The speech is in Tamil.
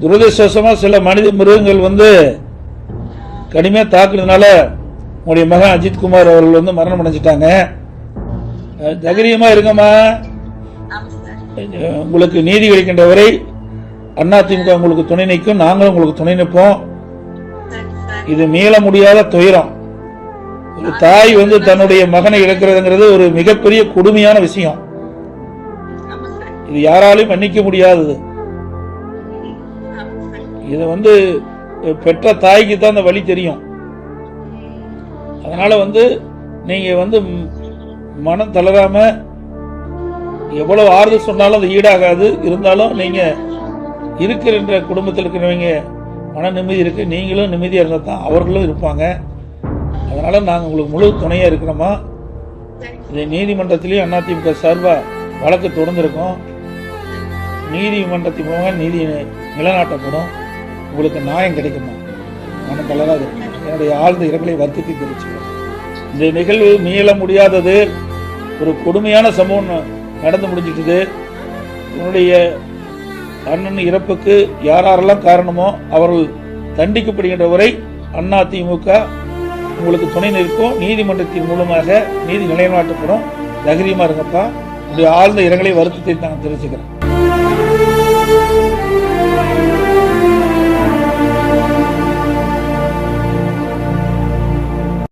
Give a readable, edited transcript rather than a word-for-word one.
துரதிருஷ்டவசமா சில மனித மிருகங்கள் கடுமையா தாக்குனதுனால உங்களுடைய மகன் அஜித்குமார் அவர்கள் மரணம் அடைஞ்சிட்டாங்க. தைரியமா இருங்கம்மா. உங்களுக்கு நீதி கிடைக்கின்ற வரை அதிமுக உங்களுக்கு துணை நிற்கும், நாங்களும் உங்களுக்கு துணை நிற்போம். இது மீள முடியாத துயரம். ஒரு தாய் தன்னுடைய மகனை இழக்கிறதுங்கிறது ஒரு மிகப்பெரிய கொடுமையான விஷயம். இது யாராலையும் மன்னிக்க முடியாதது. இது பெற்ற தாய்க்கு தான் அந்த வழி தெரியும். அதனால நீங்க மனம் தளராம எவ்வளவு ஆறுதல் சொன்னாலும் அது ஈடாகாது. இருந்தாலும் நீங்க இருக்கிற குடும்பத்தில் இருக்கிறவங்க மன நிம்மதி இருக்கு, நீங்களும் நிம்மதியா இருந்தா தான் அவர்களும் இருப்பாங்க. அதனால நாங்க உங்களுக்கு முழு துணையா இருக்கிறோமா. இதை நீதிமன்றத்திலேயும் அதிமுக சார்பா வழக்கு தொடர்ந்திருக்கோம். நீதிமன்றத்தின் மூலமாக நீதி நிலைநாட்டப்படும். உங்களுக்கு நியாயம் கிடைக்குமா, மனம் தளராது. என்னுடைய ஆழ்ந்த இரங்கலை வருத்தத்தை தெரிவிச்சுக்கிறேன். இந்த நிகழ்வு மீள முடியாதது, ஒரு கொடுமையான சம்பவம் நடந்து முடிஞ்சிட்டது. என்னுடைய அண்ணன் இறப்புக்கு யாரெல்லாம் காரணமோ அவர்கள் தண்டிக்கப்படுகின்ற வரை அதிமுக உங்களுக்கு துணை நிற்கும். நீதிமன்றத்தின் மூலமாக நீதி நிலைநாட்டப்படும். தைரியமா இருங்கப்பா. உங்களுடைய ஆழ்ந்த இரங்கலை வருத்தத்தை நான் தெரிவிச்சுக்கிறேன்.